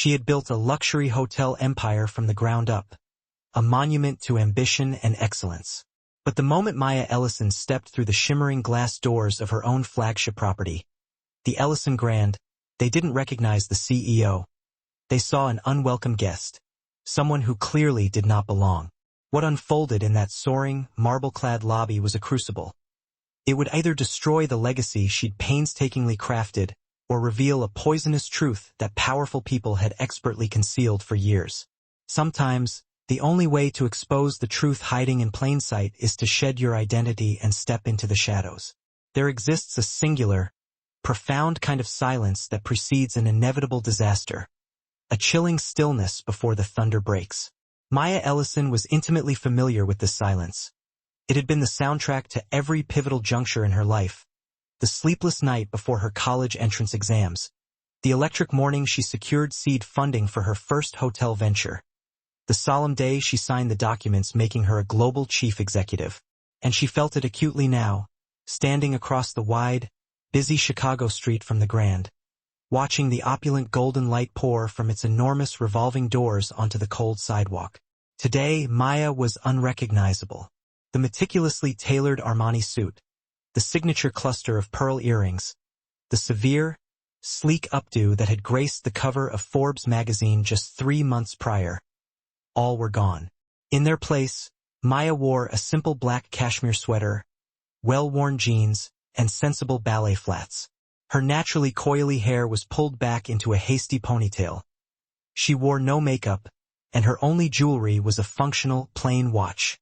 She had built a luxury hotel empire from the ground up, a monument to ambition and excellence. But the moment Maya Ellison stepped through the shimmering glass doors of her own flagship property, the Ellison Grand, they didn't recognize the CEO. They saw an unwelcome guest, someone who clearly did not belong. What unfolded in that soaring, marble-clad lobby was a crucible. It would either destroy the legacy she'd painstakingly crafted, or reveal a poisonous truth that powerful people had expertly concealed for years. Sometimes, the only way to expose the truth hiding in plain sight is to shed your identity and step into the shadows. There exists a singular, profound kind of silence that precedes an inevitable disaster. A chilling stillness before the thunder breaks. Maya Ellison was intimately familiar with this silence. It had been the soundtrack to every pivotal juncture in her life. The sleepless night before her college entrance exams. The electric morning she secured seed funding for her first hotel venture. The solemn day she signed the documents making her a global chief executive. And she felt it acutely now, standing across the wide, busy Chicago street from the Grand, watching the opulent golden light pour from its enormous revolving doors onto the cold sidewalk. Today, Maya was unrecognizable. The meticulously tailored Armani suit, the signature cluster of pearl earrings, the severe, sleek updo that had graced the cover of Forbes magazine just 3 months prior. All were gone. In their place, Maya wore a simple black cashmere sweater, well-worn jeans, and sensible ballet flats. Her naturally coily hair was pulled back into a hasty ponytail. She wore no makeup, and her only jewelry was a functional, plain watch.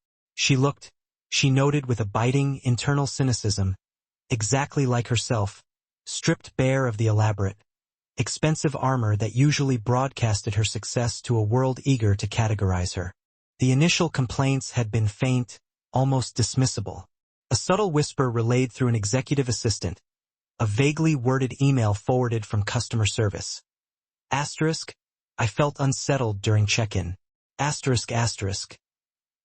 She noted with a biting, internal cynicism, exactly like herself, stripped bare of the elaborate, expensive armor that usually broadcasted her success to a world eager to categorize her. The initial complaints had been faint, almost dismissible. A subtle whisper relayed through an executive assistant, a vaguely worded email forwarded from customer service. Asterisk, I felt unsettled during check-in. Asterisk asterisk.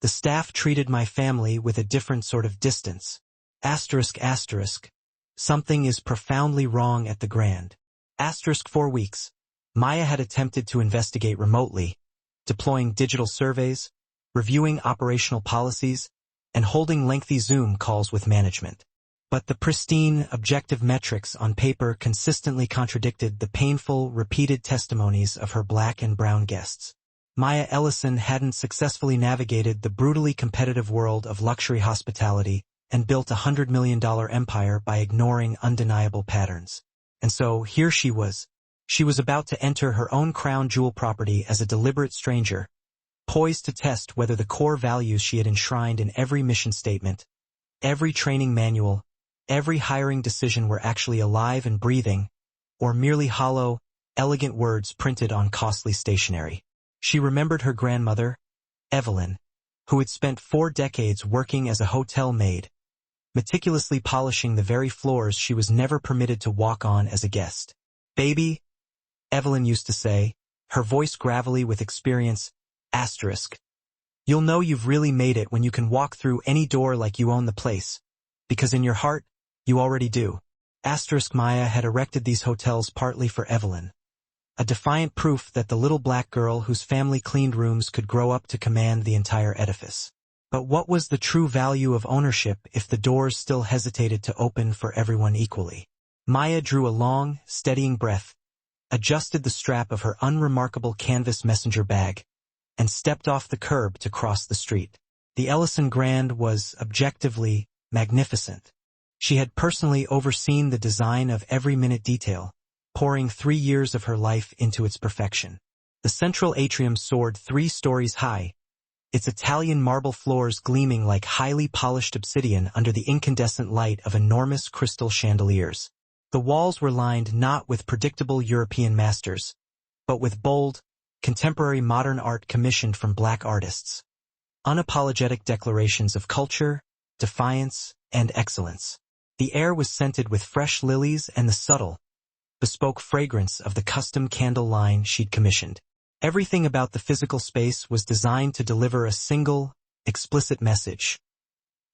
The staff treated my family with a different sort of distance. Asterisk asterisk. Something is profoundly wrong at the Grand. Asterisk 4 weeks. Maya had attempted to investigate remotely, deploying digital surveys, reviewing operational policies, and holding lengthy Zoom calls with management. But the pristine, objective metrics on paper consistently contradicted the painful, repeated testimonies of her black and brown guests. Maya Ellison hadn't successfully navigated the brutally competitive world of luxury hospitality and built a $100 million empire by ignoring undeniable patterns. And so, here she was. She was about to enter her own crown jewel property as a deliberate stranger, poised to test whether the core values she had enshrined in every mission statement, every training manual, every hiring decision were actually alive and breathing, or merely hollow, elegant words printed on costly stationery. She remembered her grandmother, Evelyn, who had spent 4 decades working as a hotel maid, meticulously polishing the very floors she was never permitted to walk on as a guest. Baby, Evelyn used to say, her voice gravelly with experience, asterisk. You'll know you've really made it when you can walk through any door like you own the place, because in your heart, you already do. Asterisk Maya had erected these hotels partly for Evelyn, a defiant proof that the little black girl whose family cleaned rooms could grow up to command the entire edifice. But what was the true value of ownership if the doors still hesitated to open for everyone equally? Maya drew a long, steadying breath, adjusted the strap of her unremarkable canvas messenger bag, and stepped off the curb to cross the street. The Ellison Grand was, objectively, magnificent. She had personally overseen the design of every minute detail, pouring 3 years of her life into its perfection. The central atrium soared 3 stories high, its Italian marble floors gleaming like highly polished obsidian under the incandescent light of enormous crystal chandeliers. The walls were lined not with predictable European masters, but with bold, contemporary modern art commissioned from black artists. Unapologetic declarations of culture, defiance, and excellence. The air was scented with fresh lilies and the subtle, bespoke fragrance of the custom candle line she'd commissioned. Everything about the physical space was designed to deliver a single, explicit message.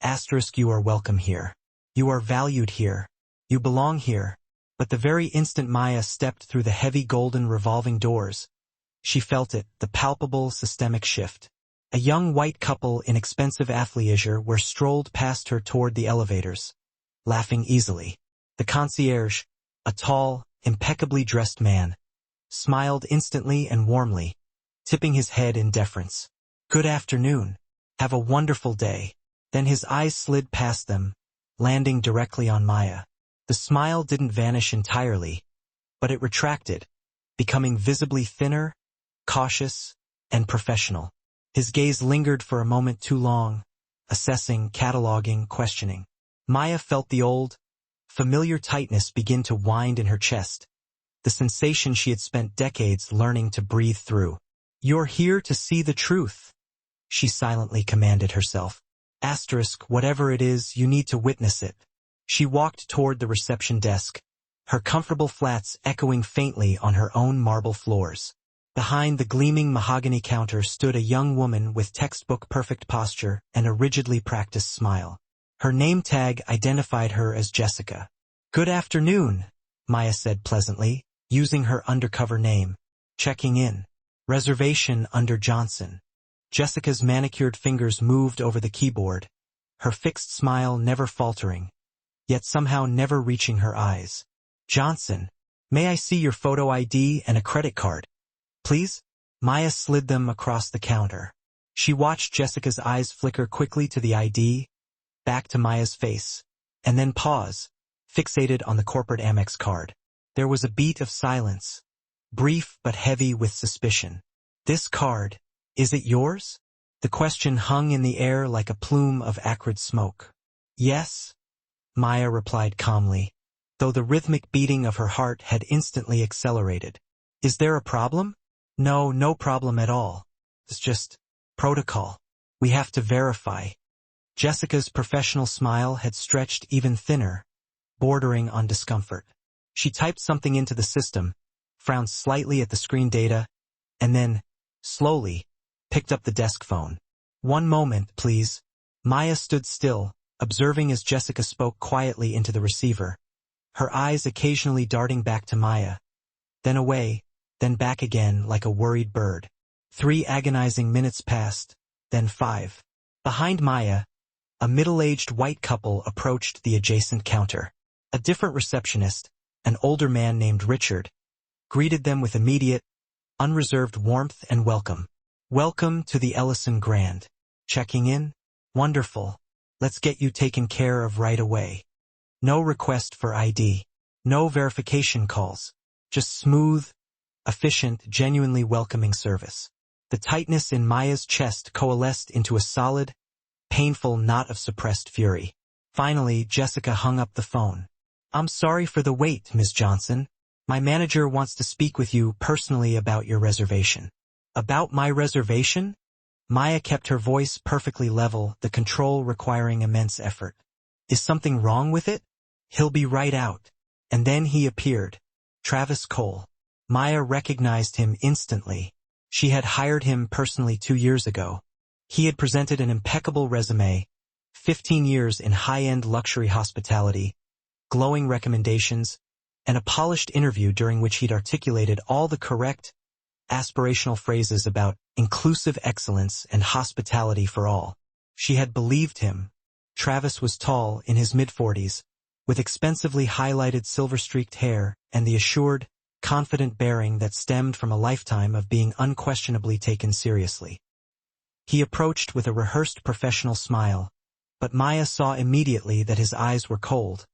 Asterisk, you are welcome here. You are valued here. You belong here. But the very instant Maya stepped through the heavy golden revolving doors, She felt it, the palpable systemic shift. A young white couple in expensive athleisure were strolled past her toward the elevators, laughing easily. The concierge, a tall, impeccably dressed man, smiled instantly and warmly, tipping his head in deference. "Good afternoon. Have a wonderful day." Then his eyes slid past them, landing directly on Maya. The smile didn't vanish entirely, but it retracted, becoming visibly thinner, cautious, and professional. His gaze lingered for a moment too long, assessing, cataloging, questioning. Maya felt the old, familiar tightness begin to wind in her chest, the sensation she had spent decades learning to breathe through. "You're here to see the truth," she silently commanded herself. Asterisk, whatever it is, you need to witness it. She walked toward the reception desk, her comfortable flats echoing faintly on her own marble floors. Behind the gleaming mahogany counter stood a young woman with textbook-perfect posture and a rigidly practiced smile. Her name tag identified her as Jessica. "Good afternoon," Maya said pleasantly, using her undercover name. "Checking in. Reservation under Johnson." Jessica's manicured fingers moved over the keyboard, her fixed smile never faltering, yet somehow never reaching her eyes. "Johnson, may I see your photo ID and a credit card, please?" Maya slid them across the counter. She watched Jessica's eyes flicker quickly to the ID, back to Maya's face, and then pause, fixated on the corporate Amex card. There was a beat of silence, brief but heavy with suspicion. "This card, is it yours?" The question hung in the air like a plume of acrid smoke. "Yes," Maya replied calmly, though the rhythmic beating of her heart had instantly accelerated. "Is there a problem?" "No, no problem at all. It's just protocol. We have to verify." Jessica's professional smile had stretched even thinner, bordering on discomfort. She typed something into the system, frowned slightly at the screen data, and then, slowly, picked up the desk phone. "One moment, please." Maya stood still, observing as Jessica spoke quietly into the receiver, her eyes occasionally darting back to Maya, then away, then back again like a worried bird. 3 agonizing minutes passed, then 5. Behind Maya, a middle-aged white couple approached the adjacent counter. A different receptionist, an older man named Richard, greeted them with immediate, unreserved warmth and welcome. "Welcome to the Ellison Grand. Checking in? Wonderful. Let's get you taken care of right away. No request for ID. No verification calls. Just smooth, efficient, genuinely welcoming service." The tightness in Maya's chest coalesced into a solid, painful knot of suppressed fury. Finally, Jessica hung up the phone. "I'm sorry for the wait, Ms. Johnson. My manager wants to speak with you personally about your reservation." "About my reservation?" Maya kept her voice perfectly level, the control requiring immense effort. "Is something wrong with it? He'll be right out." And then he appeared. Travis Cole. Maya recognized him instantly. She had hired him personally 2 years ago. He had presented an impeccable resume, 15 years in high-end luxury hospitality, glowing recommendations, and a polished interview during which he'd articulated all the correct, aspirational phrases about inclusive excellence and hospitality for all. She had believed him. Travis was tall, in his mid-40s, with expensively highlighted silver-streaked hair and the assured, confident bearing that stemmed from a lifetime of being unquestionably taken seriously. He approached with a rehearsed professional smile, but Maya saw immediately that his eyes were cold,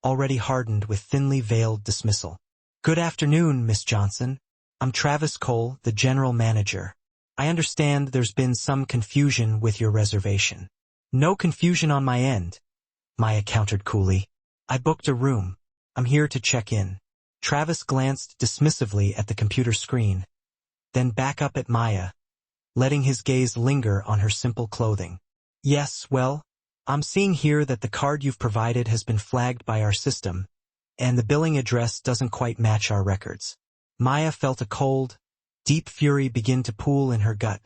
already hardened with thinly veiled dismissal. "Good afternoon, Miss Johnson. I'm Travis Cole, the general manager. I understand there's been some confusion with your reservation." "No confusion on my end," Maya countered coolly. "I booked a room. I'm here to check in." Travis glanced dismissively at the computer screen, then back up at Maya, letting his gaze linger on her simple clothing. "Yes, well, I'm seeing here that the card you've provided has been flagged by our system, and the billing address doesn't quite match our records." Maya felt a cold, deep fury begin to pool in her gut,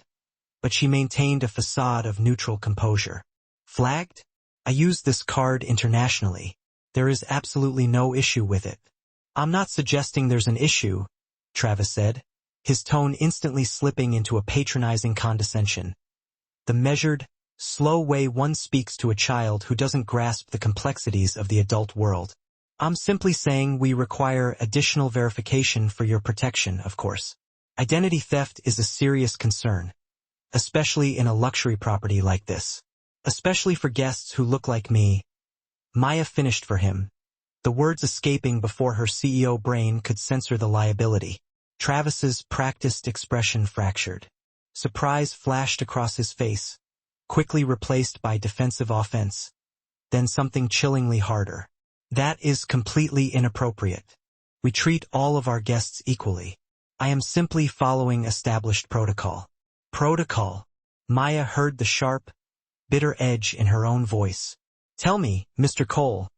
but she maintained a facade of neutral composure. "Flagged? I used this card internationally. There is absolutely no issue with it." "I'm not suggesting there's an issue," Travis said. his tone instantly slipping into a patronizing condescension. The measured, slow way one speaks to a child who doesn't grasp the complexities of the adult world. I'm simply saying we require additional verification for your protection, of course. Identity theft is a serious concern, especially in a luxury property like this. Especially for guests who look like me. Maya finished for him, the words escaping before her CEO brain could censor the liability. Travis's practiced expression fractured. Surprise flashed across his face, quickly replaced by defensive offense, then something chillingly harder. That is completely inappropriate. We treat all of our guests equally. I am simply following established protocol. Protocol? Maya heard the sharp, bitter edge in her own voice. Tell me, Mr. Cole,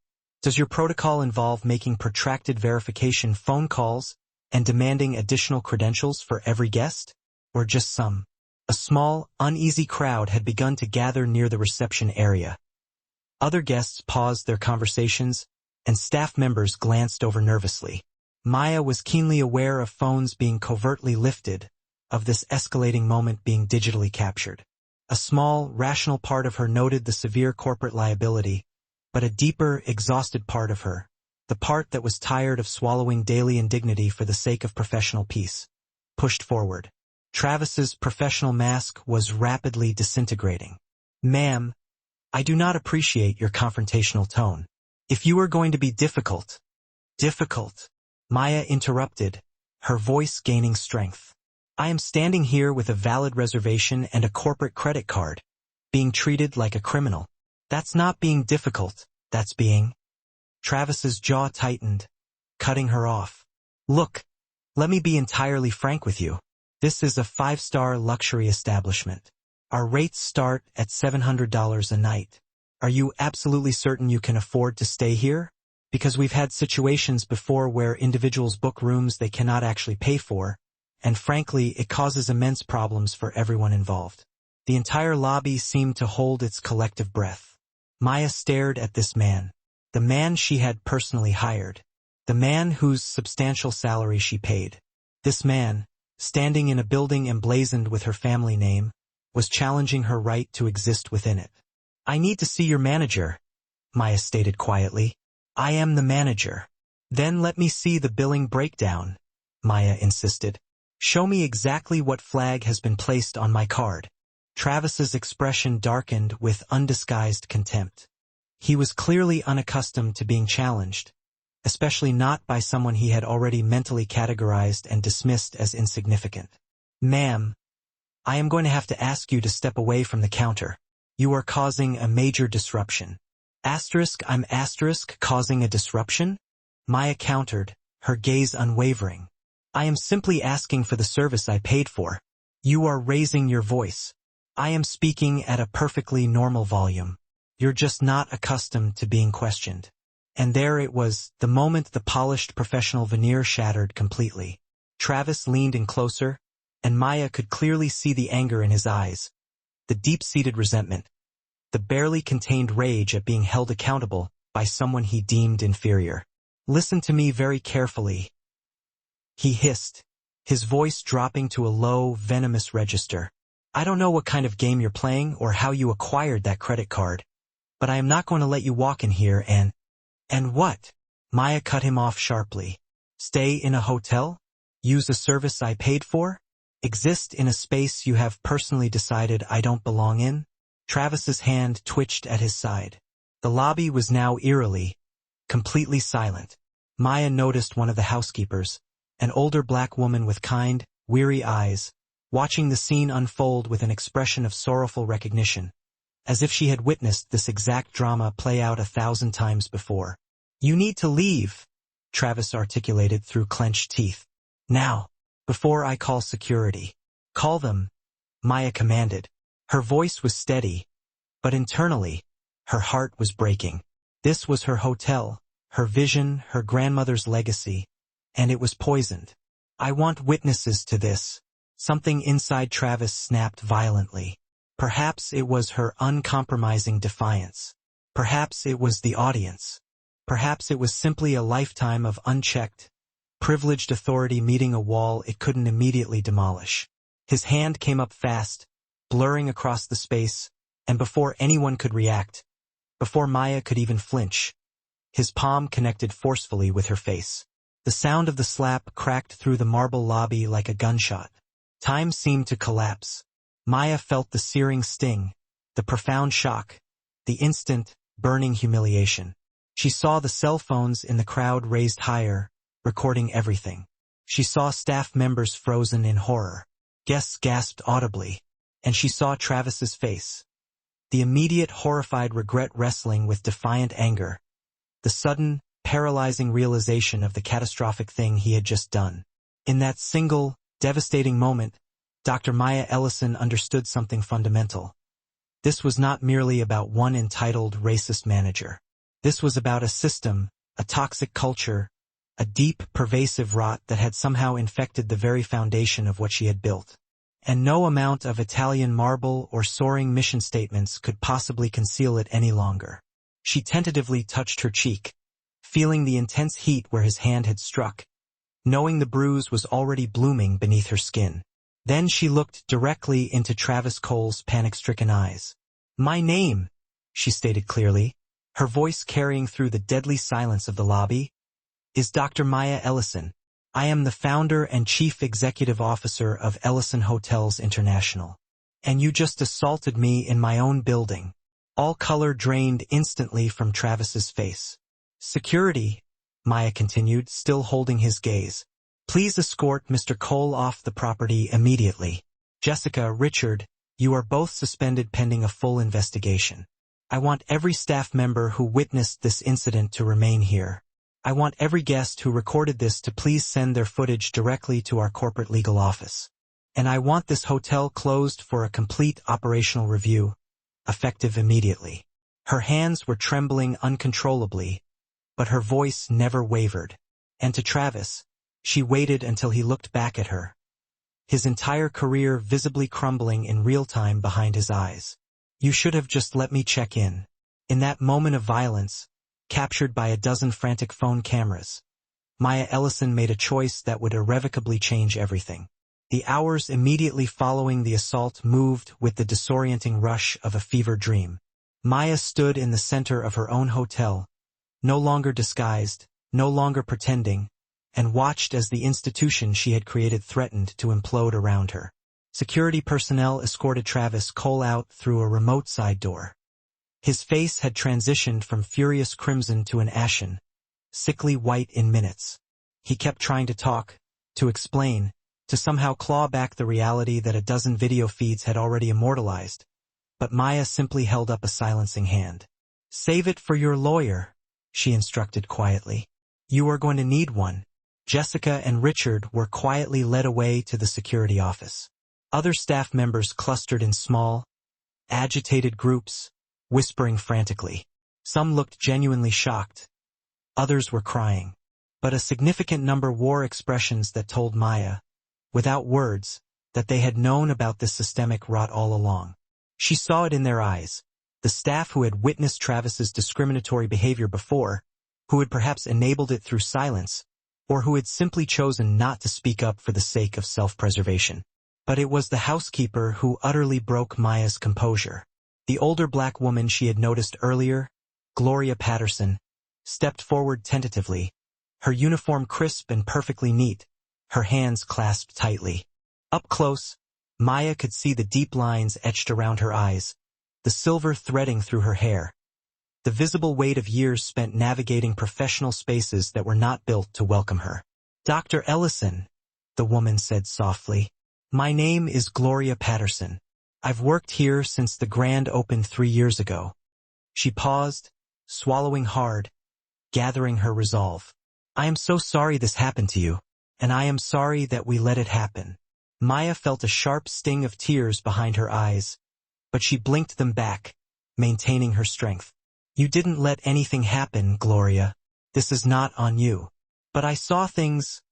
does your protocol involve making protracted verification phone calls and demanding additional credentials for every guest? Or just some? A small, uneasy crowd had begun to gather near the reception area. Other guests paused their conversations, and staff members glanced over nervously. Maya was keenly aware of phones being covertly lifted, of this escalating moment being digitally captured. A small, rational part of her noted the severe corporate liability, but a deeper, exhausted part of her, the part that was tired of swallowing daily indignity for the sake of professional peace, pushed forward. Travis's professional mask was rapidly disintegrating. Ma'am, I do not appreciate your confrontational tone. If you are going to be difficult, Maya interrupted, her voice gaining strength. I am standing here with a valid reservation and a corporate credit card, being treated like a criminal. That's not being difficult, that's being... Travis's jaw tightened, cutting her off. Look, let me be entirely frank with you. This is a 5-star luxury establishment. Our rates start at $700 a night. Are you absolutely certain you can afford to stay here? Because we've had situations before where individuals book rooms they cannot actually pay for, and frankly, it causes immense problems for everyone involved. The entire lobby seemed to hold its collective breath. Maya stared at this man, the man she had personally hired, the man whose substantial salary she paid. This man, standing in a building emblazoned with her family name, was challenging her right to exist within it. I need to see your manager, Maya stated quietly. I am the manager. Then let me see the billing breakdown, Maya insisted. Show me exactly what flag has been placed on my card. Travis's expression darkened with undisguised contempt. He was clearly unaccustomed to being challenged, especially not by someone he had already mentally categorized and dismissed as insignificant. Ma'am, I am going to have to ask you to step away from the counter. You are causing a major disruption. I'm causing a disruption? Maya countered, her gaze unwavering. I am simply asking for the service I paid for. You are raising your voice. I am speaking at a perfectly normal volume. You're just not accustomed to being questioned. And there it was, the moment the polished professional veneer shattered completely. Travis leaned in closer, and Maya could clearly see the anger in his eyes, the deep-seated resentment, the barely contained rage at being held accountable by someone he deemed inferior. Listen to me very carefully, he hissed, his voice dropping to a low, venomous register. I don't know what kind of game you're playing or how you acquired that credit card, but I am not going to let you walk in here and what? Maya cut him off sharply. Stay in a hotel? Use a service I paid for? Exist in a space you have personally decided I don't belong in? Travis's hand twitched at his side. The lobby was now eerily, completely silent. Maya noticed one of the housekeepers, an older black woman with kind, weary eyes, watching the scene unfold with an expression of sorrowful recognition, as if she had witnessed this exact drama play out 1,000 times before. You need to leave, Travis articulated through clenched teeth. Now, before I call security. Call them, Maya commanded. Her voice was steady, but internally, her heart was breaking. This was her hotel, her vision, her grandmother's legacy, and it was poisoned. I want witnesses to this. Something inside Travis snapped violently. Perhaps it was her uncompromising defiance. Perhaps it was the audience. Perhaps it was simply a lifetime of unchecked, privileged authority meeting a wall it couldn't immediately demolish. His hand came up fast, blurring across the space, and before anyone could react, before Maya could even flinch, his palm connected forcefully with her face. The sound of the slap cracked through the marble lobby like a gunshot. Time seemed to collapse. Maya felt the searing sting, the profound shock, the instant, burning humiliation. She saw the cell phones in the crowd raised higher, recording everything. She saw staff members frozen in horror. Guests gasped audibly. And she saw Travis's face. The immediate horrified regret wrestling with defiant anger. The sudden, paralyzing realization of the catastrophic thing he had just done. In that single, devastating moment, Dr. Maya Ellison understood something fundamental. This was not merely about one entitled, racist manager. This was about a system, a toxic culture, a deep, pervasive rot that had somehow infected the very foundation of what she had built. And no amount of Italian marble or soaring mission statements could possibly conceal it any longer. She tentatively touched her cheek, feeling the intense heat where his hand had struck, knowing the bruise was already blooming beneath her skin. Then she looked directly into Travis Cole's panic-stricken eyes. "My name," she stated clearly, her voice carrying through the deadly silence of the lobby, "is Dr. Maya Ellison. I am the founder and chief executive officer of Ellison Hotels International. And you just assaulted me in my own building." All color drained instantly from Travis's face. "Security," Maya continued, still holding his gaze. "Please escort Mr. Cole off the property immediately. Jessica, Richard, you are both suspended pending a full investigation. I want every staff member who witnessed this incident to remain here. I want every guest who recorded this to please send their footage directly to our corporate legal office. And I want this hotel closed for a complete operational review, effective immediately." Her hands were trembling uncontrollably, but her voice never wavered. And to Travis, she waited until he looked back at her, his entire career visibly crumbling in real time behind his eyes. "You should have just let me check in." In that moment of violence, captured by a dozen frantic phone cameras, Maya Ellison made a choice that would irrevocably change everything. The hours immediately following the assault moved with the disorienting rush of a fever dream. Maya stood in the center of her own hotel, no longer disguised, no longer pretending, and watched as the institution she had created threatened to implode around her. Security personnel escorted Travis Cole out through a remote side door. His face had transitioned from furious crimson to an ashen, sickly white in minutes. He kept trying to talk, to explain, to somehow claw back the reality that a dozen video feeds had already immortalized, but Maya simply held up a silencing hand. "Save it for your lawyer," she instructed quietly. "You are going to need one." Jessica and Richard were quietly led away to the security office. Other staff members clustered in small, agitated groups, whispering frantically. Some looked genuinely shocked. Others were crying. But a significant number wore expressions that told Maya, without words, that they had known about this systemic rot all along. She saw it in their eyes, the staff who had witnessed Travis's discriminatory behavior before, who had perhaps enabled it through silence, or who had simply chosen not to speak up for the sake of self-preservation. But it was the housekeeper who utterly broke Maya's composure. The older black woman she had noticed earlier, Gloria Patterson, stepped forward tentatively, her uniform crisp and perfectly neat, her hands clasped tightly. Up close, Maya could see the deep lines etched around her eyes, the silver threading through her hair, the visible weight of years spent navigating professional spaces that were not built to welcome her. "Dr. Ellison," the woman said softly, "my name is Gloria Patterson. I've worked here since the grand opened 3 years ago." She paused, swallowing hard, gathering her resolve. "I am so sorry this happened to you, and I am sorry that we let it happen." Maya felt a sharp sting of tears behind her eyes, but she blinked them back, maintaining her strength. "You didn't let anything happen, Gloria. This is not on you." "But I saw things,"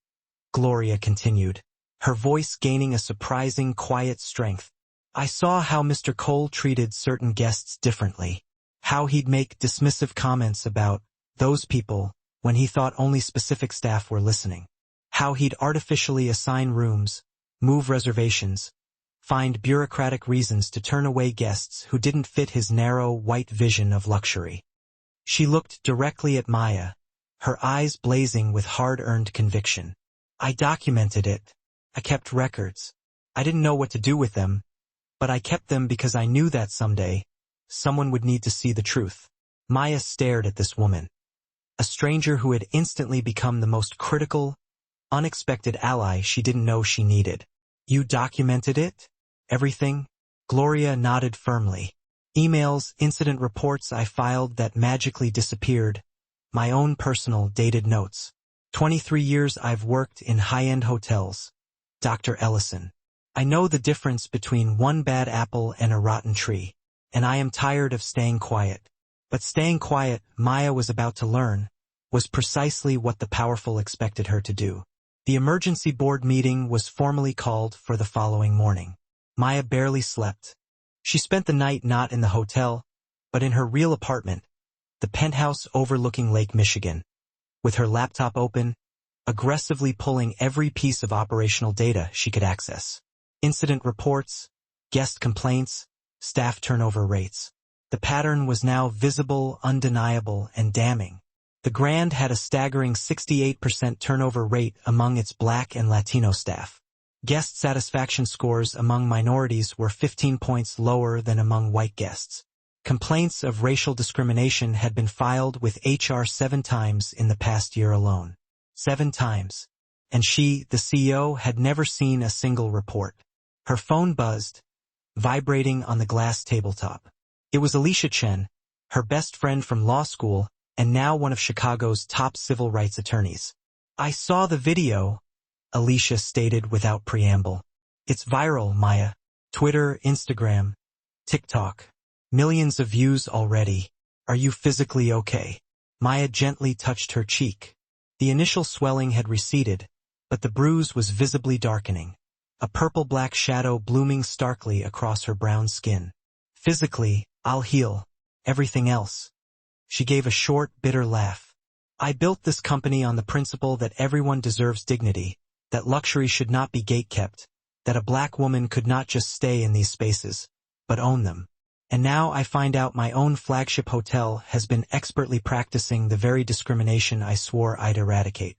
Gloria continued, her voice gaining a surprising quiet strength. "I saw how Mr. Cole treated certain guests differently, how he'd make dismissive comments about those people when he thought only specific staff were listening. How he'd artificially assign rooms, move reservations, find bureaucratic reasons to turn away guests who didn't fit his narrow, white vision of luxury. She looked directly at Maya, her eyes blazing with hard-earned conviction. I documented it. I kept records. I didn't know what to do with them, but I kept them because I knew that someday, someone would need to see the truth. Maya stared at this woman, a stranger who had instantly become the most critical, unexpected ally she didn't know she needed. You documented it? Everything? Gloria nodded firmly. Emails, incident reports I filed that magically disappeared, my own personal dated notes. 23 years I've worked in high-end hotels. Dr. Ellison. I know the difference between one bad apple and a rotten tree, and I am tired of staying quiet. But staying quiet, Maya was about to learn, was precisely what the powerful expected her to do. The emergency board meeting was formally called for the following morning. Maya barely slept. She spent the night not in the hotel, but in her real apartment, the penthouse overlooking Lake Michigan, with her laptop open, aggressively pulling every piece of operational data she could access. Incident reports, guest complaints, staff turnover rates. The pattern was now visible, undeniable, and damning. The Grand had a staggering 68% turnover rate among its Black and Latino staff. Guest satisfaction scores among minorities were 15 points lower than among white guests. Complaints of racial discrimination had been filed with HR 7 times in the past year alone. 7 times. And she, the CEO, had never seen a single report. Her phone buzzed, vibrating on the glass tabletop. It was Alicia Chen, her best friend from law school, and now one of Chicago's top civil rights attorneys. I saw the video, Alicia stated without preamble. It's viral, Maya. Twitter, Instagram, TikTok. Millions of views already. Are you physically okay? Maya gently touched her cheek. The initial swelling had receded, but the bruise was visibly darkening, a purple-black shadow blooming starkly across her brown skin. Physically, I'll heal. Everything else. She gave a short, bitter laugh. I built this company on the principle that everyone deserves dignity, that luxury should not be gatekept, that a black woman could not just stay in these spaces, but own them. And now I find out my own flagship hotel has been expertly practicing the very discrimination I swore I'd eradicate.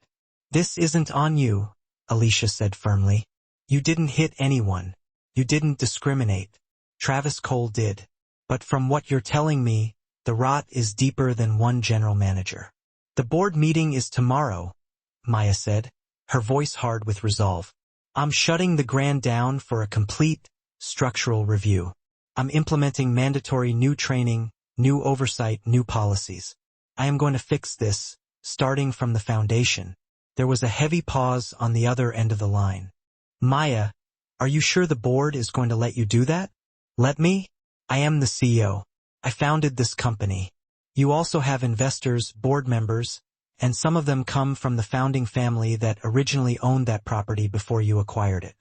This isn't on you, Alicia said firmly. You didn't hit anyone. You didn't discriminate. Travis Cole did. But from what you're telling me, the rot is deeper than one general manager. The board meeting is tomorrow, Maya said, her voice hard with resolve. I'm shutting the Grand down for a complete, structural review. I'm implementing mandatory new training, new oversight, new policies. I am going to fix this, starting from the foundation. There was a heavy pause on the other end of the line. Maya, are you sure the board is going to let you do that? Let me? I am the CEO. I founded this company. You also have investors, board members, and some of them come from the founding family that originally owned that property before you acquired it.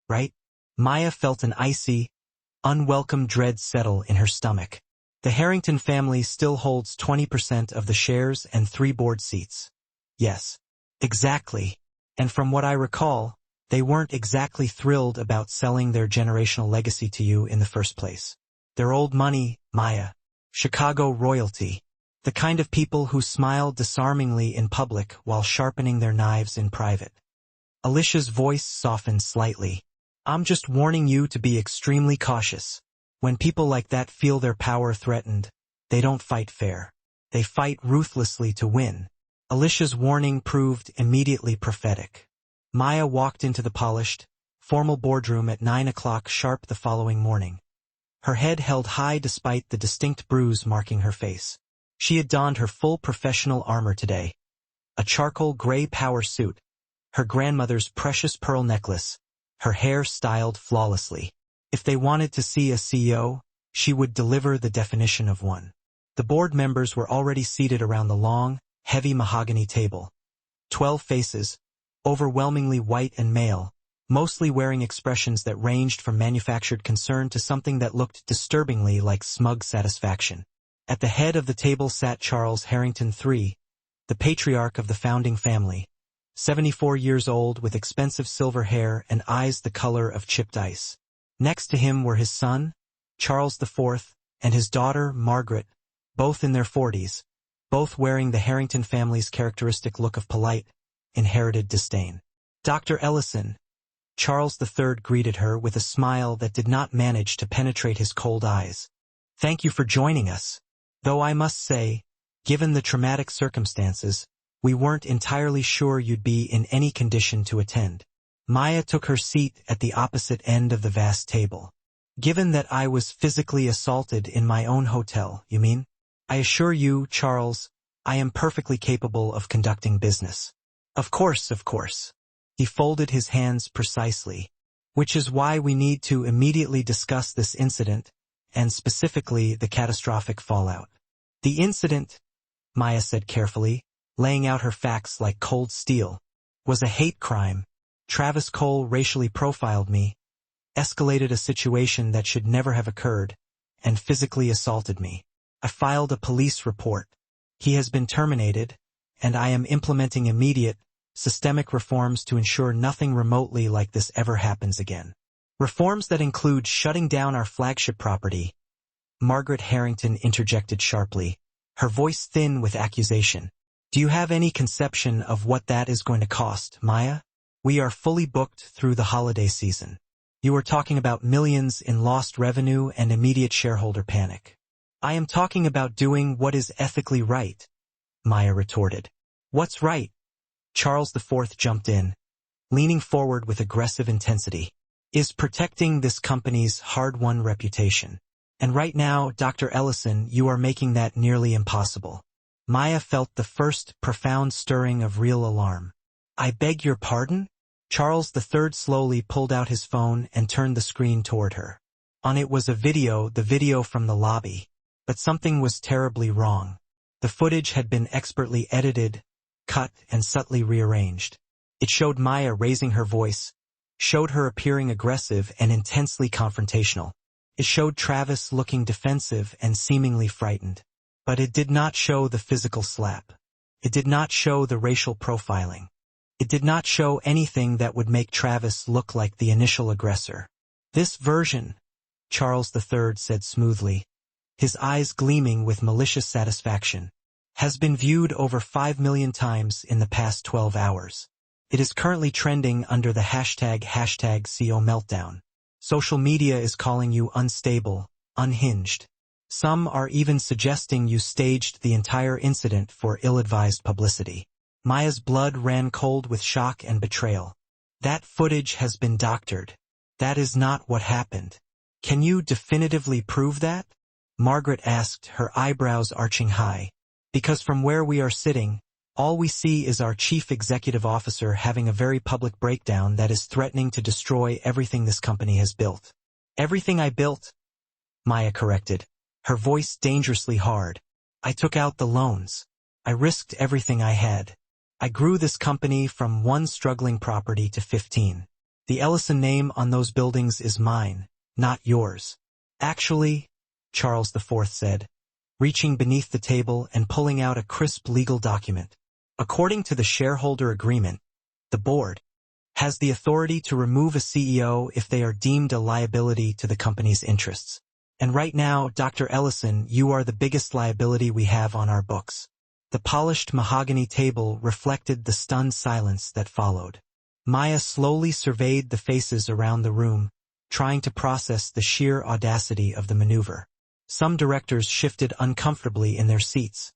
Right? Maya felt an icy, unwelcome dread settle in her stomach. The Harrington family still holds 20% of the shares and 3 board seats. Yes. Exactly. And from what I recall, they weren't exactly thrilled about selling their generational legacy to you in the first place. Their old money, Maya. Chicago royalty. The kind of people who smile disarmingly in public while sharpening their knives in private. Alicia's voice softened slightly. I'm just warning you to be extremely cautious. When people like that feel their power threatened, they don't fight fair. They fight ruthlessly to win. Alicia's warning proved immediately prophetic. Maya walked into the polished, formal boardroom at 9 o'clock sharp the following morning. Her head held high despite the distinct bruise marking her face. She had donned her full professional armor today. A charcoal gray power suit, her grandmother's precious pearl necklace, her hair styled flawlessly. If they wanted to see a CEO, she would deliver the definition of one. The board members were already seated around the long, heavy mahogany table. 12 faces, overwhelmingly white and male, mostly wearing expressions that ranged from manufactured concern to something that looked disturbingly like smug satisfaction. At the head of the table sat Charles Harrington III, the patriarch of the founding family, 74 years old with expensive silver hair and eyes the color of chipped ice. Next to him were his son, Charles IV, and his daughter, Margaret, both in their 40s, both wearing the Harrington family's characteristic look of polite, inherited disdain. Dr. Ellison, Charles III greeted her with a smile that did not manage to penetrate his cold eyes. Thank you for joining us. Though I must say, given the traumatic circumstances, we weren't entirely sure you'd be in any condition to attend. Maya took her seat at the opposite end of the vast table. Given that I was physically assaulted in my own hotel, you mean? I assure you, Charles, I am perfectly capable of conducting business. Of course, of course. He folded his hands precisely. Which is why we need to immediately discuss this incident, and specifically the catastrophic fallout. The incident, Maya said carefully, laying out her facts like cold steel, was a hate crime. Travis Cole racially profiled me, escalated a situation that should never have occurred, and physically assaulted me. I filed a police report. He has been terminated, and I am implementing immediate, systemic reforms to ensure nothing remotely like this ever happens again. Reforms that include shutting down our flagship property. Margaret Harrington interjected sharply, her voice thin with accusation. Do you have any conception of what that is going to cost, Maya? We are fully booked through the holiday season. You are talking about millions in lost revenue and immediate shareholder panic. I am talking about doing what is ethically right, Maya retorted. What's right? Charles IV jumped in, leaning forward with aggressive intensity. Is protecting this company's hard-won reputation. And right now, Dr. Ellison, you are making that nearly impossible. Maya felt the first profound stirring of real alarm. I beg your pardon? Charles III slowly pulled out his phone and turned the screen toward her. On it was the video from the lobby. But something was terribly wrong. The footage had been expertly edited, cut, and subtly rearranged. It showed Maya raising her voice, showed her appearing aggressive and intensely confrontational. It showed Travis looking defensive and seemingly frightened. But it did not show the physical slap. It did not show the racial profiling. It did not show anything that would make Travis look like the initial aggressor. This version, Charles III said smoothly, his eyes gleaming with malicious satisfaction, has been viewed over 5 million times in the past 12 hours. It is currently trending under the hashtag CO Meltdown. Social media is calling you unstable, unhinged. Some are even suggesting you staged the entire incident for ill-advised publicity. Maya's blood ran cold with shock and betrayal. That footage has been doctored. That is not what happened. Can you definitively prove that? Margaret asked, her eyebrows arching high. Because from where we are sitting, all we see is our chief executive officer having a very public breakdown that is threatening to destroy everything this company has built. Everything I built? Maya corrected, her voice dangerously hard. I took out the loans. I risked everything I had. I grew this company from one struggling property to 15. The Ellison name on those buildings is mine, not yours. Actually, Charles IV said, reaching beneath the table and pulling out a crisp legal document. According to the shareholder agreement, the board has the authority to remove a CEO if they are deemed a liability to the company's interests. And right now, Dr. Ellison, you are the biggest liability we have on our books. The polished mahogany table reflected the stunned silence that followed. Maya slowly surveyed the faces around the room, trying to process the sheer audacity of the maneuver. Some directors shifted uncomfortably in their seats,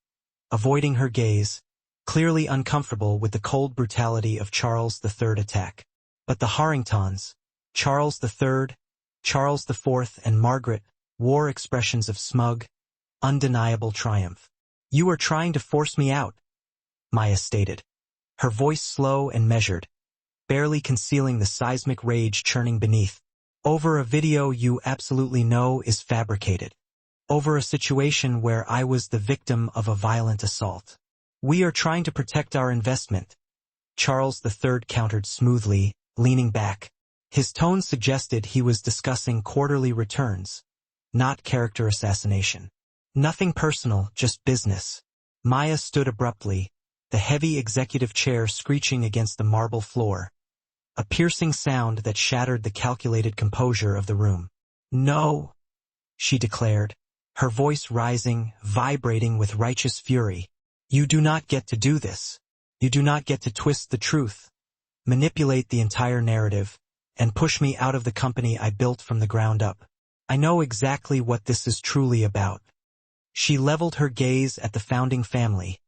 avoiding her gaze, clearly uncomfortable with the cold brutality of Charles III attack. But the Harringtons, Charles III, Charles IV, and Margaret, wore expressions of smug, undeniable triumph. You are trying to force me out, Maya stated, her voice slow and measured, barely concealing the seismic rage churning beneath. Over a video you absolutely know is fabricated. Over a situation where I was the victim of a violent assault. We are trying to protect our investment, Charles III countered smoothly, leaning back. His tone suggested he was discussing quarterly returns, not character assassination. Nothing personal, just business. Maya stood abruptly, the heavy executive chair screeching against the marble floor, a piercing sound that shattered the calculated composure of the room. "No," she declared, her voice rising, vibrating with righteous fury. "You do not get to do this. You do not get to twist the truth, manipulate the entire narrative, and push me out of the company I built from the ground up. I know exactly what this is truly about." She leveled her gaze at the founding family,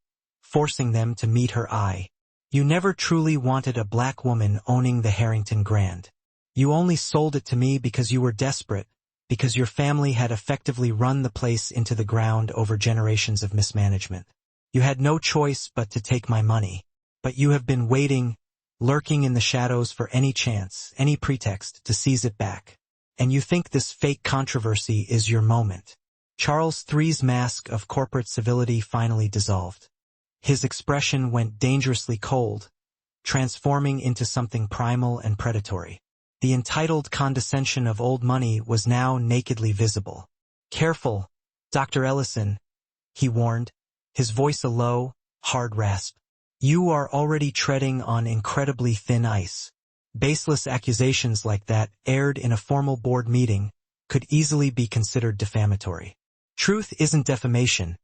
forcing them to meet her eye. "You never truly wanted a black woman owning the Harrington Grand. You only sold it to me because you were desperate, because your family had effectively run the place into the ground over generations of mismanagement. You had no choice but to take my money. But you have been waiting, lurking in the shadows for any chance, any pretext to seize it back. And you think this fake controversy is your moment." Charles III's mask of corporate civility finally dissolved. His expression went dangerously cold, transforming into something primal and predatory. The entitled condescension of old money was now nakedly visible. "Careful, Dr. Ellison," he warned, his voice a low, hard rasp. "You are already treading on incredibly thin ice. Baseless accusations like that, aired in a formal board meeting, could easily be considered defamatory." "Truth isn't defamation,"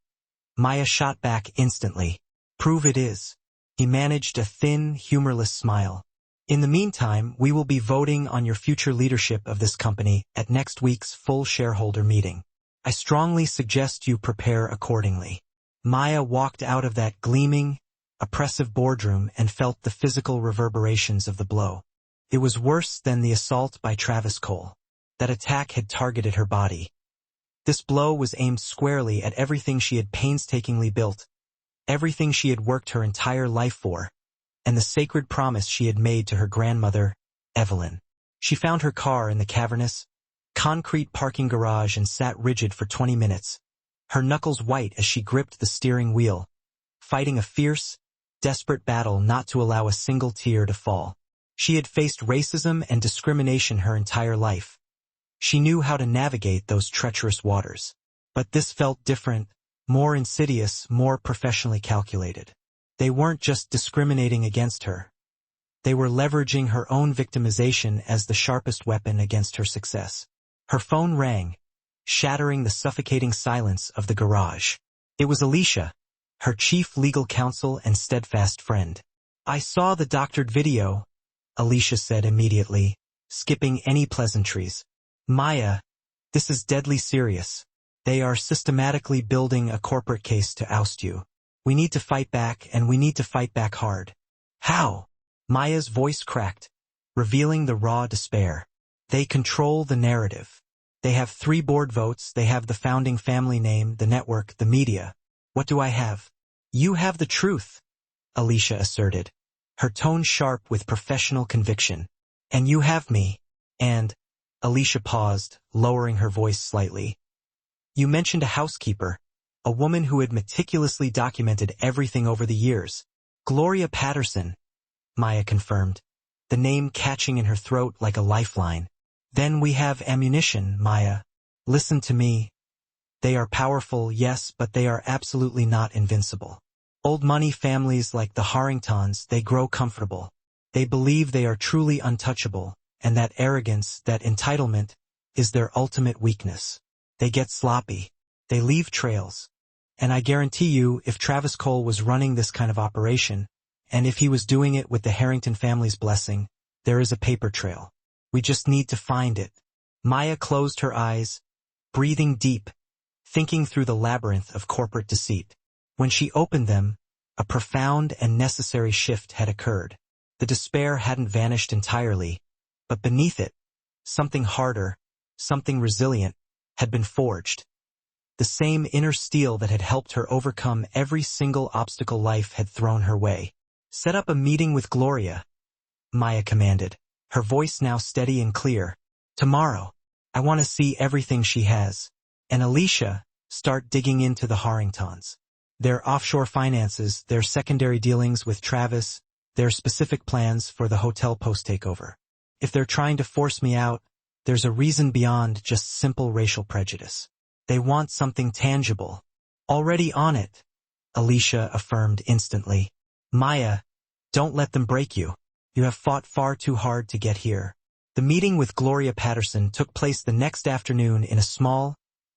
Maya shot back instantly. "Prove it is." He managed a thin, humorless smile. "In the meantime, we will be voting on your future leadership of this company at next week's full shareholder meeting. I strongly suggest you prepare accordingly." Maya walked out of that gleaming, oppressive boardroom and felt the physical reverberations of the blow. It was worse than the assault by Travis Cole. That attack had targeted her body. This blow was aimed squarely at everything she had painstakingly built, everything she had worked her entire life for, and the sacred promise she had made to her grandmother, Evelyn. She found her car in the cavernous, concrete parking garage and sat rigid for 20 minutes, her knuckles white as she gripped the steering wheel, fighting a fierce, desperate battle not to allow a single tear to fall. She had faced racism and discrimination her entire life. She knew how to navigate those treacherous waters. But this felt different, more insidious, more professionally calculated. They weren't just discriminating against her. They were leveraging her own victimization as the sharpest weapon against her success. Her phone rang, shattering the suffocating silence of the garage. It was Alicia, her chief legal counsel and steadfast friend. "I saw the doctored video," Alicia said immediately, skipping any pleasantries. "Maya, this is deadly serious. They are systematically building a corporate case to oust you. We need to fight back, and we need to fight back hard." "How?" Maya's voice cracked, revealing the raw despair. "They control the narrative. They have 3 board votes, they have the founding family name, the network, the media. What do I have?" "You have the truth," Alicia asserted, her tone sharp with professional conviction. "And you have me." "And," Alicia paused, lowering her voice slightly. "You mentioned a housekeeper, a woman who had meticulously documented everything over the years." "Gloria Patterson," Maya confirmed, the name catching in her throat like a lifeline. "Then we have ammunition, Maya. Listen to me. They are powerful, yes, but they are absolutely not invincible. Old money families like the Harringtons, they grow comfortable. They believe they are truly untouchable, and that arrogance, that entitlement, is their ultimate weakness. They get sloppy. They leave trails. And I guarantee you, if Travis Cole was running this kind of operation, and if he was doing it with the Harrington family's blessing, there is a paper trail. We just need to find it." Maya closed her eyes, breathing deep, thinking through the labyrinth of corporate deceit. When she opened them, a profound and necessary shift had occurred. The despair hadn't vanished entirely, but beneath it, something harder, something resilient, had been forged. The same inner steel that had helped her overcome every single obstacle life had thrown her way. "Set up a meeting with Gloria," Maya commanded, her voice now steady and clear. "Tomorrow. I want to see everything she has. And Alicia, start digging into the Harringtons. Their offshore finances, their secondary dealings with Travis, their specific plans for the hotel post-takeover. If they're trying to force me out, there's a reason beyond just simple racial prejudice. They want something tangible." "Already on it," Alicia affirmed instantly. Maya, don't let them break you. You have fought far too hard to get here. The meeting with Gloria Patterson took place the next afternoon in a small,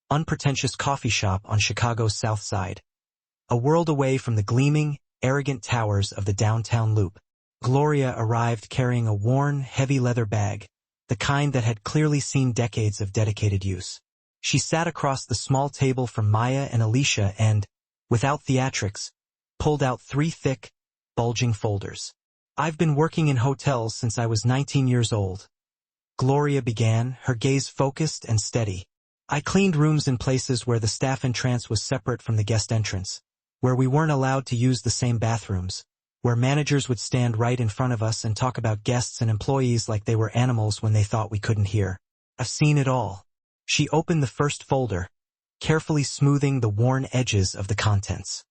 unpretentious coffee shop on Chicago's South Side. A world away from the gleaming, arrogant towers of the downtown loop, Gloria arrived carrying a worn, heavy leather bag, the kind that had clearly seen decades of dedicated use. She sat across the small table from Maya and Alicia and, without theatrics, pulled out 3 thick, bulging folders. I've been working in hotels since I was 19 years old. Gloria began, her gaze focused and steady. I cleaned rooms in places where the staff entrance was separate from the guest entrance, where we weren't allowed to use the same bathrooms, where managers would stand right in front of us and talk about guests and employees like they were animals when they thought we couldn't hear. I've seen it all. She opened the first folder, carefully smoothing the worn edges of the contents.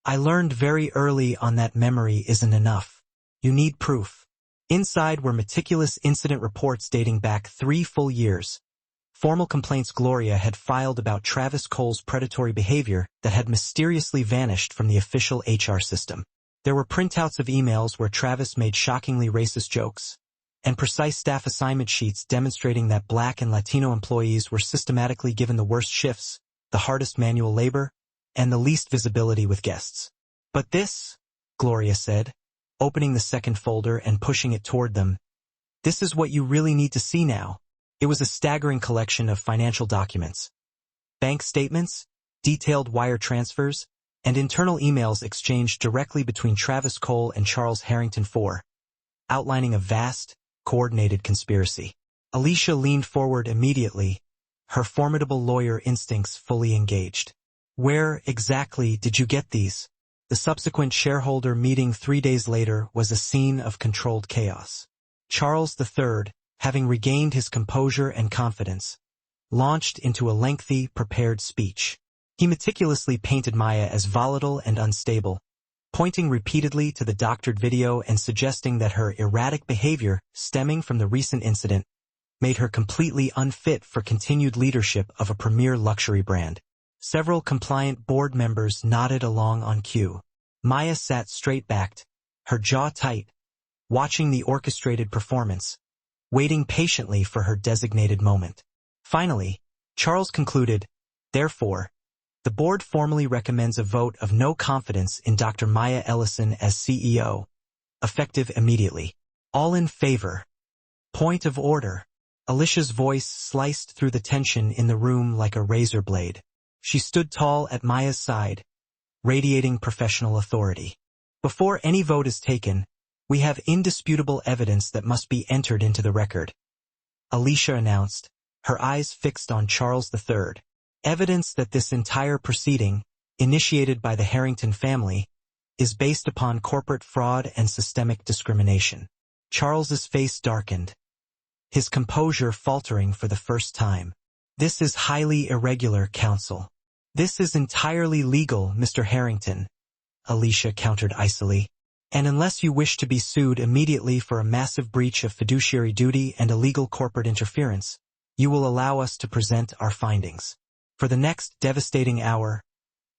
I learned very early on that memory isn't enough. You need proof. Inside were meticulous incident reports dating back 3 full years. Formal complaints Gloria had filed about Travis Cole's predatory behavior that had mysteriously vanished from the official HR system. There were printouts of emails where Travis made shockingly racist jokes, and precise staff assignment sheets demonstrating that Black and Latino employees were systematically given the worst shifts, the hardest manual labor, and the least visibility with guests. But this, Gloria said, opening the second folder and pushing it toward them, this is what you really need to see now. It was a staggering collection of financial documents. Bank statements, detailed wire transfers, and internal emails exchanged directly between Travis Cole and Charles Harrington IV, outlining a vast, coordinated conspiracy. Alicia leaned forward immediately, her formidable lawyer instincts fully engaged. Where exactly did you get these? The subsequent shareholder meeting 3 days later was a scene of controlled chaos. Charles III, having regained his composure and confidence, launched into a lengthy, prepared speech. He meticulously painted Maya as volatile and unstable, pointing repeatedly to the doctored video and suggesting that her erratic behavior stemming from the recent incident made her completely unfit for continued leadership of a premier luxury brand. Several compliant board members nodded along on cue. Maya sat straight-backed, her jaw tight, watching the orchestrated performance, waiting patiently for her designated moment. Finally, Charles concluded, therefore, the board formally recommends a vote of no confidence in Dr. Maya Ellison as CEO, effective immediately. All in favor. Point of order. Alicia's voice sliced through the tension in the room like a razor blade. She stood tall at Maya's side, radiating professional authority. Before any vote is taken, we have indisputable evidence that must be entered into the record, Alicia announced, her eyes fixed on Charles III. Evidence that this entire proceeding, initiated by the Harrington family, is based upon corporate fraud and systemic discrimination. Charles's face darkened, his composure faltering for the first time. This is highly irregular, counsel. This is entirely legal, Mr. Harrington, Alicia countered icily. And unless you wish to be sued immediately for a massive breach of fiduciary duty and illegal corporate interference, you will allow us to present our findings. For the next devastating hour,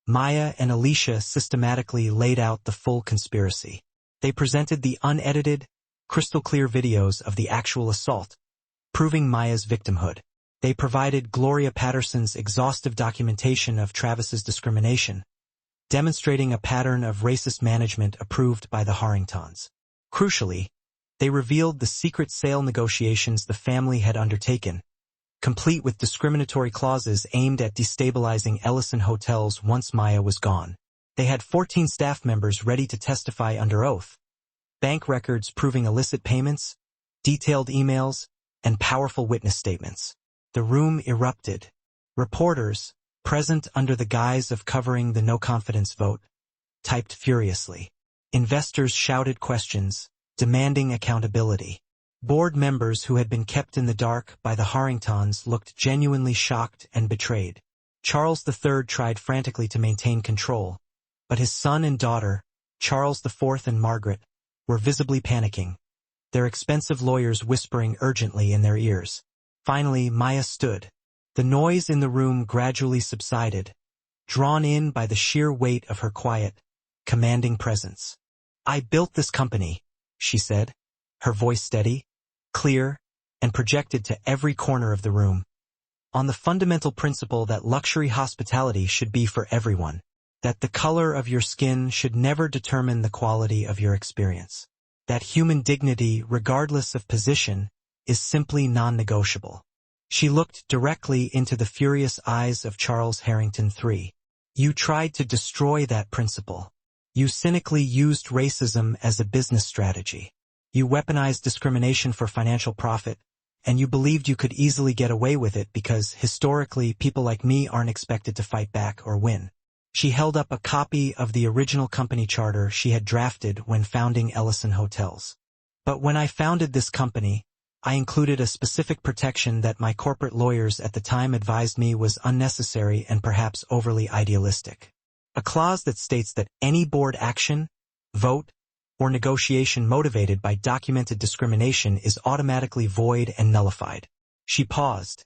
Maya and Alicia systematically laid out the full conspiracy. They presented the unedited, crystal-clear videos of the actual assault, proving Maya's victimhood. They provided Gloria Patterson's exhaustive documentation of Travis's discrimination, demonstrating a pattern of racist management approved by the Harringtons. Crucially, they revealed the secret sale negotiations the family had undertaken, complete with discriminatory clauses aimed at destabilizing Ellison hotels once Maya was gone. They had 14 staff members ready to testify under oath, bank records proving illicit payments, detailed emails, and powerful witness statements. The room erupted. Reporters, present under the guise of covering the no-confidence vote, typed furiously. Investors shouted questions, demanding accountability. Board members who had been kept in the dark by the Harringtons looked genuinely shocked and betrayed. Charles III tried frantically to maintain control, but his son and daughter, Charles IV and Margaret, were visibly panicking, their expensive lawyers whispering urgently in their ears. Finally, Maya stood. The noise in the room gradually subsided, drawn in by the sheer weight of her quiet, commanding presence. I built this company, she said, her voice steady, clear, and projected to every corner of the room, on the fundamental principle that luxury hospitality should be for everyone, that the color of your skin should never determine the quality of your experience, that human dignity, regardless of position, is simply non-negotiable. She looked directly into the furious eyes of Charles Harrington III. You tried to destroy that principle. You cynically used racism as a business strategy. You weaponized discrimination for financial profit, and you believed you could easily get away with it because, historically, people like me aren't expected to fight back or win. She held up a copy of the original company charter she had drafted when founding Ellison Hotels. But when I founded this company, I included a specific protection that my corporate lawyers at the time advised me was unnecessary and perhaps overly idealistic. A clause that states that any board action, vote, or negotiation motivated by documented discrimination is automatically void and nullified. She paused,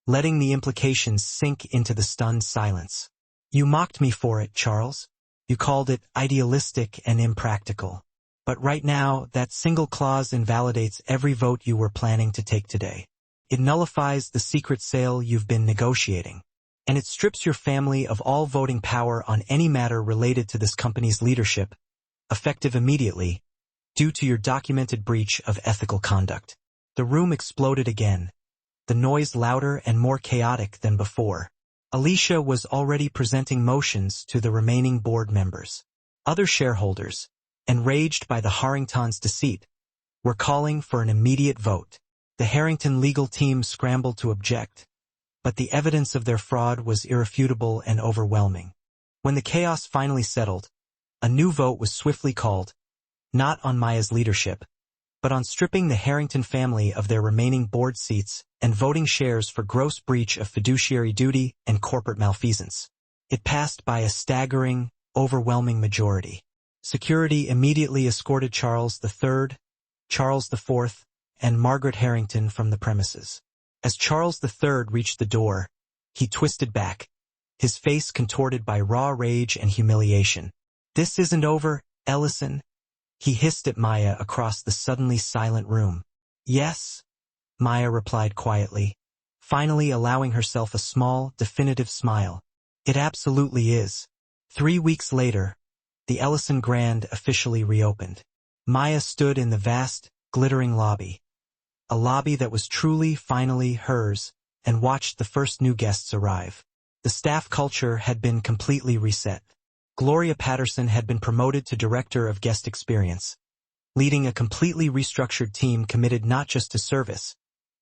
letting the implications sink into the stunned silence. You mocked me for it, Charles. You called it idealistic and impractical. But right now, that single clause invalidates every vote you were planning to take today. It nullifies the secret sale you've been negotiating. And it strips your family of all voting power on any matter related to this company's leadership, effective immediately, due to your documented breach of ethical conduct. The room exploded again, the noise louder and more chaotic than before. Alicia was already presenting motions to the remaining board members. Other shareholders, enraged by the Harringtons' deceit, were calling for an immediate vote. The Harrington legal team scrambled to object, but the evidence of their fraud was irrefutable and overwhelming. When the chaos finally settled, a new vote was swiftly called, not on Maya's leadership, but on stripping the Harrington family of their remaining board seats and voting shares for gross breach of fiduciary duty and corporate malfeasance. It passed by a staggering, overwhelming majority. Security immediately escorted Charles III, Charles IV, and Margaret Harrington from the premises. As Charles III reached the door, he twisted back, his face contorted by raw rage and humiliation. "This isn't over, Ellison," he hissed at Maya across the suddenly silent room. "Yes," Maya replied quietly, finally allowing herself a small, definitive smile. "It absolutely is." 3 weeks later, the Ellison Grand officially reopened. Maya stood in the vast, glittering lobby, a lobby that was truly, finally hers, and watched the first new guests arrive. The staff culture had been completely reset. Gloria Patterson had been promoted to Director of Guest Experience, leading a completely restructured team committed not just to service,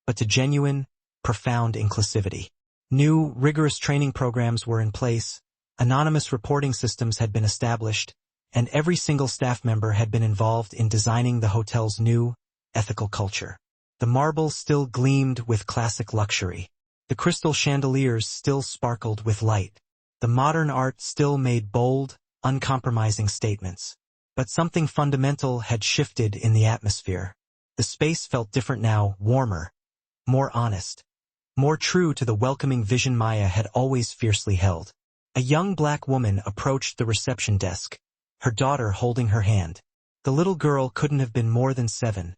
but to genuine, profound inclusivity. New, rigorous training programs were in place, anonymous reporting systems had been established, and every single staff member had been involved in designing the hotel's new, ethical culture. The marble still gleamed with classic luxury. The crystal chandeliers still sparkled with light. The modern art still made bold, uncompromising statements. But something fundamental had shifted in the atmosphere. The space felt different now, warmer, more honest, more true to the welcoming vision Maya had always fiercely held. A young black woman approached the reception desk, her daughter holding her hand. The little girl couldn't have been more than 7,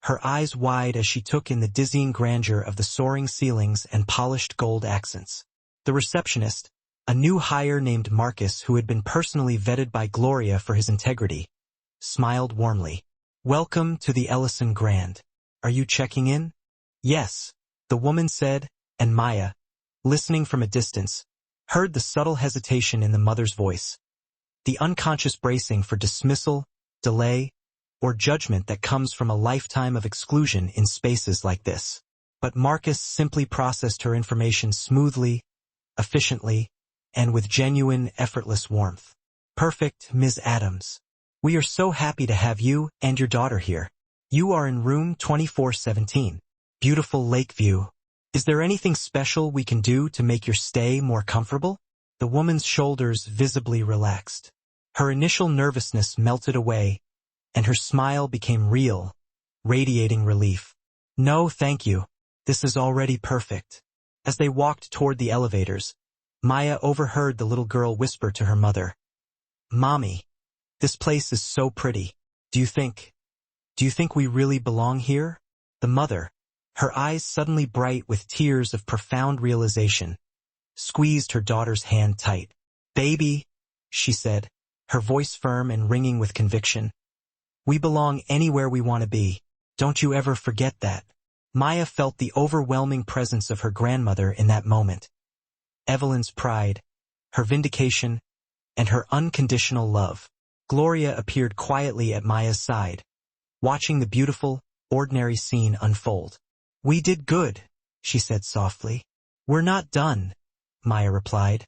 her eyes wide as she took in the dizzying grandeur of the soaring ceilings and polished gold accents. The receptionist, a new hire named Marcus who had been personally vetted by Gloria for his integrity, smiled warmly. "Welcome to the Ellison Grand. Are you checking in?" "Yes," the woman said, and Maya, listening from a distance, heard the subtle hesitation in the mother's voice, the unconscious bracing for dismissal, delay, or judgment that comes from a lifetime of exclusion in spaces like this. But Marcus simply processed her information smoothly, efficiently, and with genuine, effortless warmth. "Perfect, Ms. Adams. We are so happy to have you and your daughter here. You are in room 2417. Beautiful lake view. Is there anything special we can do to make your stay more comfortable?" The woman's shoulders visibly relaxed. Her initial nervousness melted away, and her smile became real, radiating relief. "No, thank you. This is already perfect." As they walked toward the elevators, Maya overheard the little girl whisper to her mother, "Mommy, This place is so pretty. Do you think we really belong here? The mother, her eyes suddenly bright with tears of profound realization, squeezed her daughter's hand tight. Baby, she said, her voice firm and ringing with conviction. We belong anywhere we want to be. Don't you ever forget that. Maya felt the overwhelming presence of her grandmother in that moment. Evelyn's pride, her vindication, and her unconditional love. Gloria appeared quietly at Maya's side, watching the beautiful, ordinary scene unfold. We did good, she said softly. We're not done, Maya replied,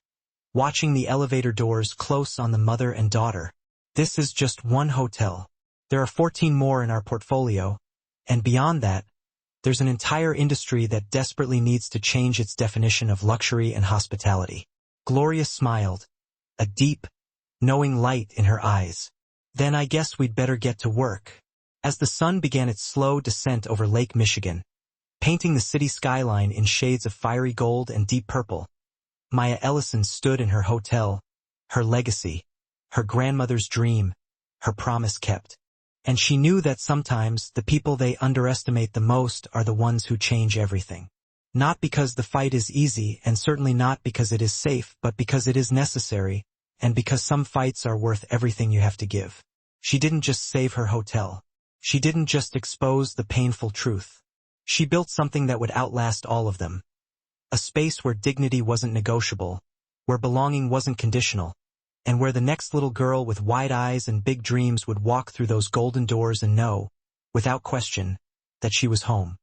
watching the elevator doors close on the mother and daughter. This is just one hotel. There are 14 more in our portfolio, and beyond that, there's an entire industry that desperately needs to change its definition of luxury and hospitality. Gloria smiled, a deep, knowing light in her eyes. Then I guess we'd better get to work. As the sun began its slow descent over Lake Michigan, painting the city skyline in shades of fiery gold and deep purple, Maya Ellison stood in her hotel, her legacy, her grandmother's dream, her promise kept. And she knew that sometimes the people they underestimate the most are the ones who change everything. Not because the fight is easy, and certainly not because it is safe, but because it is necessary, and because some fights are worth everything you have to give. She didn't just save her hotel. She didn't just expose the painful truth. She built something that would outlast all of them. A space where dignity wasn't negotiable, where belonging wasn't conditional, and where the next little girl with wide eyes and big dreams would walk through those golden doors and know, without question, that she was home.